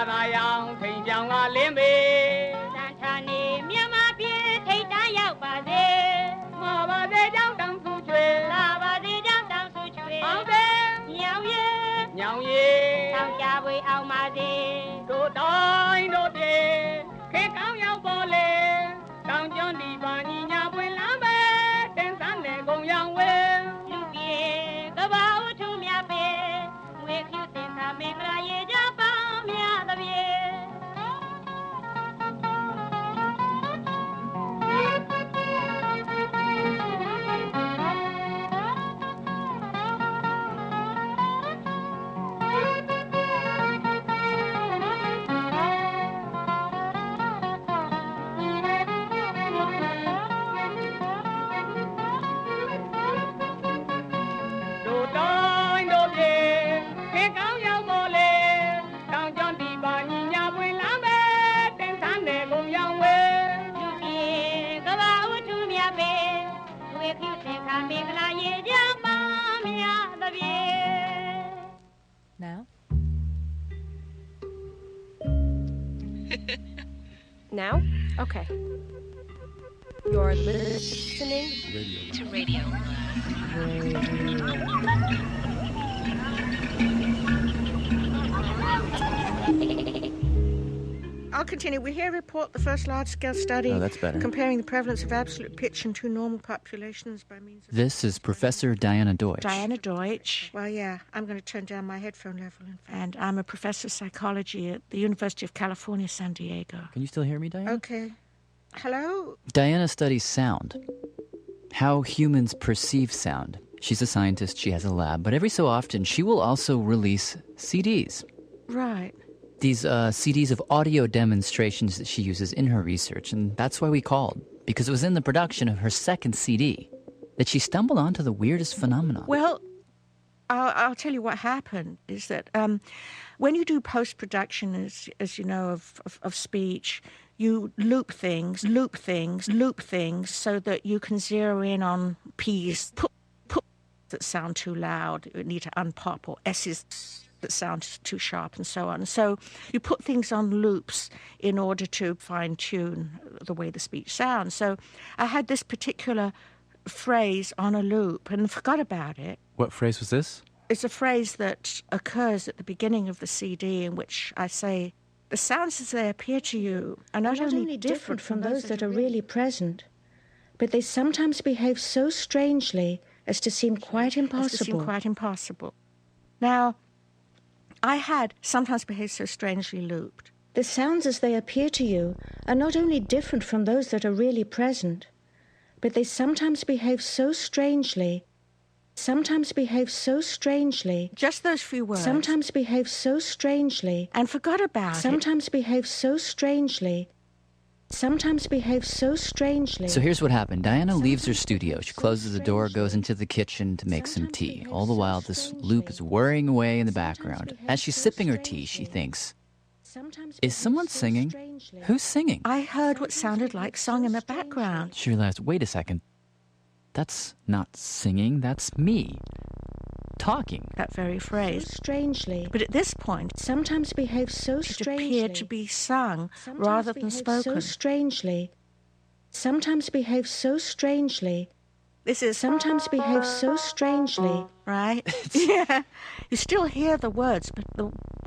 သာရောင်ထိန်ပြောင်ကလင်းပေတန်ထာနေမြန်မာပြည်ထိတ်တန်းရောက်ပါစေမောပါစေကြောင်းတောင်ဆူချွေလာပါစေကြောင်းတောင်ဆူချွေအောင်စေညောင်ရဲထောင်ကြပွေအောင်ပါစေတို့တိုင်းတို့ပြေခေကောင်းရောက်ပေါ်လေတောင်ကျွန်းဒီပါညီညာပွင့်လမ်းပဲတင်စမ်းလေကုန်ရောင်ဝဲလူပြေကဘာဦးထူမြပေငွေဖြူတင်သာမင်္ဂလာရေကြပါမြသပြေ Now? Now? Okay. You're listening to Radio. I'll continue. We here report the first large-scale study that's better. comparing the prevalence of absolute pitch in two normal populations by means of... This is Professor Diana Deutsch. Diana Deutsch. Well, yeah, I'm going to turn down my headphone level. And I'm a professor of psychology at the University of California, San Diego. Can you still hear me, Diana? Okay. Hello? Diana studies sound. How humans perceive sound. She's a scientist, she has a lab, but every so often she will also release CDs. Right. These CDs of audio demonstrations that she uses in her research, and that's why we called, because it was in the production of her second CD that she stumbled onto the weirdest phenomenon. Well, I'll tell you what happened is that when you do post-production, as you know, of speech, you loop things so that you can zero in on P's that sound too loud, you need to unpop, or S's that sound too sharp, and so on. So you put things on loops in order to fine-tune the way the speech sounds. So I had this particular phrase on a loop and forgot about it. What phrase was this? It's a phrase that occurs at the beginning of the CD in which I say, the sounds as they appear to you are not only different from those that are really present, but they sometimes behave so strangely as to seem quite impossible. Now, I had sometimes behave so strangely looped. The sounds as they appear to you are not only different from those that are really present, but they sometimes behave so strangely. Just those few words. Sometimes behave so strangely. And forgot about Sometimes behave so strangely. Sometimes behave so strangely. So here's what happened. Diana leaves her studio. She closes the door, goes into the kitchen to make some tea. All the while, this loop is whirring away in the background. As she's sipping her tea, she thinks, is someone singing? Who's singing? I heard what sounded like song in the background. She realized, wait a second. That's not singing, that's me. Talking. That very phrase. So strangely. But at this point, sometimes behave so strangely. It appeared to be sung rather than spoken. So strangely. Sometimes behave so strangely. This is sometimes behave so strangely. Right? Yeah. You still hear the words, but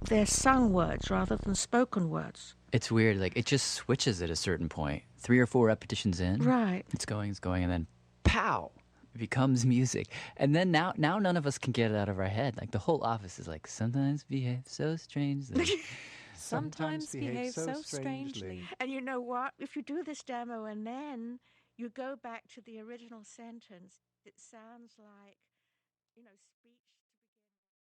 they're sung words rather than spoken words. It's weird. Like, it just switches at a certain point. 3 or 4 repetitions in. Right. It's going, and then pow! It becomes music. And then now none of us can get it out of our head. Like, the whole office is like, sometimes behave so strangely. Sometimes behave so strangely. And you know what? If you do this demo and then you go back to the original sentence, it sounds like, speech.